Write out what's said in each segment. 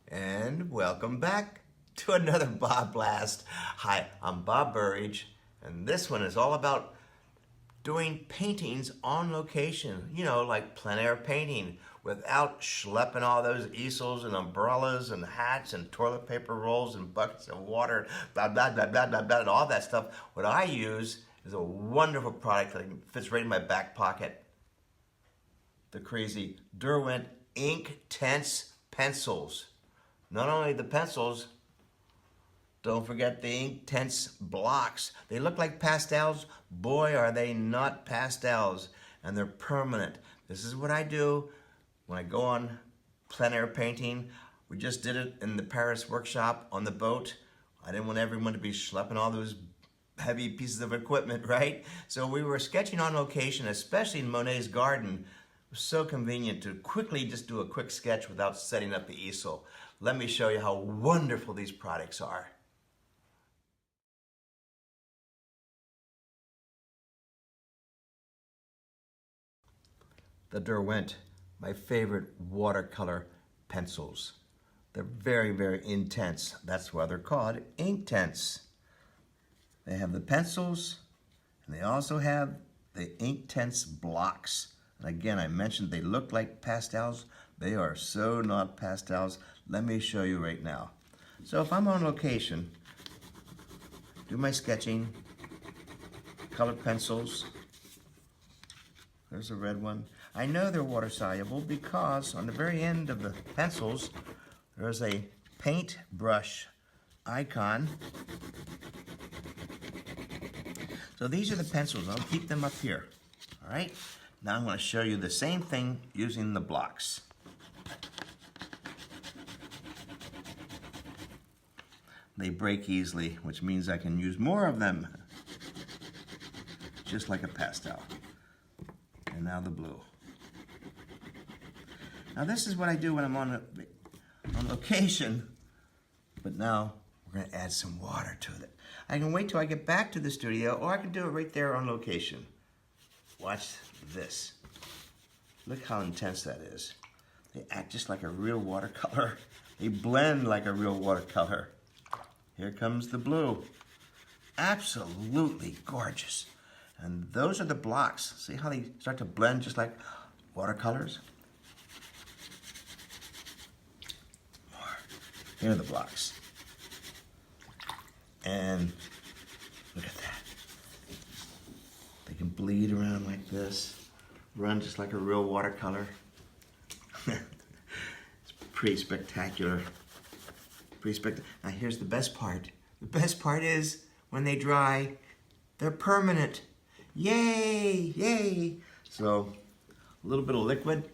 And welcome back to another BobBlast. Hi, I'm Bob Burridge, and this one is all about doing paintings on location, like plein air painting without schlepping all those easels and umbrellas and hats and toilet paper rolls and buckets of water, blah, blah, blah, blah, blah, blah, and all that stuff. What I use is a wonderful product that fits right in my back pocket. The crazy Derwent InkTense pencils. Not only the pencils, don't forget the InkTense blocks. They look like pastels. Boy, are they not pastels. And they're permanent. This is what I do when I go on plein air painting. We just did it in the Paris workshop on the boat. I didn't want everyone to be schlepping all those heavy pieces of equipment, right? So we were sketching on location, especially in Monet's garden. It was so convenient to quickly just do a quick sketch without setting up the easel. Let me show you how wonderful these products are. The Derwent, my favorite watercolor pencils. They're very, very intense. That's why they're called InkTense. They have the pencils, and they also have the InkTense blocks. And again, I mentioned they look like pastels. They are so not pastels. Let me show you right now. So if I'm on location, do my sketching, colored pencils. There's a red one. I know they're water soluble because on the very end of the pencils, there's a paint brush icon. So these are the pencils. I'll keep them up here. All right. Now I'm going to show you the same thing using the blocks. They break easily, which means I can use more of them, just like a pastel. And now the blue. Now this is what I do when I'm on location, but now we're going to add some water to it. I can wait till I get back to the studio, or I can do it right there on location. Watch this. Look how intense that is. They act just like a real watercolor. They blend like a real watercolor. Here comes the blue. Absolutely gorgeous. And those are the blocks. See how they start to blend just like watercolors? More. Here are the blocks. And look at that. They can bleed around like this, run just like a real watercolor. It's pretty spectacular. Now here's the best part. The best part is when they dry, they're permanent. Yay, yay. So a little bit of liquid.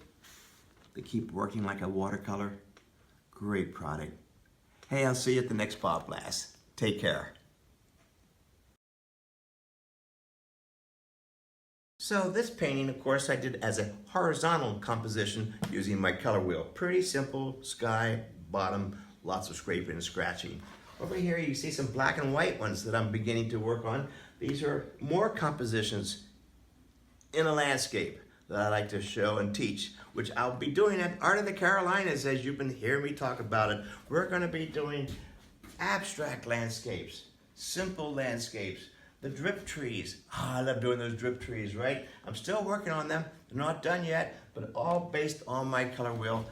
They keep working like a watercolor. Great product. Hey, I'll see you at the next BobBlast. Take care. So this painting, of course, I did as a horizontal composition using my color wheel. Pretty simple, sky, bottom, lots of scraping and scratching. Over here you see some black and white ones that I'm beginning to work on. These are more compositions in a landscape that I like to show and teach, which I'll be doing at Art of the Carolinas, as you've been hearing me talk about it. We're going to be doing abstract landscapes, simple landscapes, the drip trees. I love doing those drip trees, right? I'm still working on them. They're not done yet, but all based on my color wheel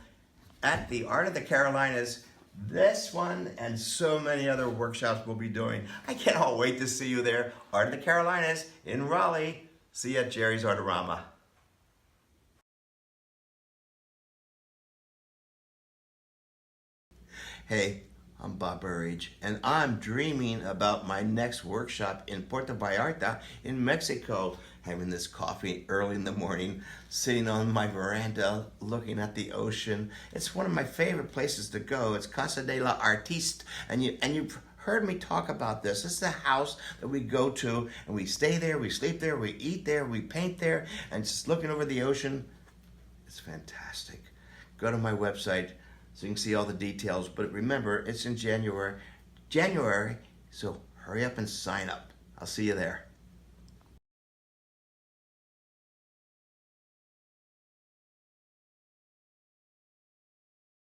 at the Art of the Carolinas. This one and so many other workshops we'll be doing. I cannot wait to see you there. Art of the Carolinas in Raleigh. See you at Jerry's Artorama. Hey, I'm Bob Burridge, and I'm dreaming about my next workshop in Puerto Vallarta in Mexico, having this coffee early in the morning, sitting on my veranda, looking at the ocean. It's one of my favorite places to go. It's Casa de la Artiste, and you've heard me talk about this. This is a house that we go to, and we stay there, we sleep there, we eat there, we paint there, and just looking over the ocean. It's fantastic. Go to my website so you can see all the details. But remember, it's in January, so hurry up and sign up. I'll see you there.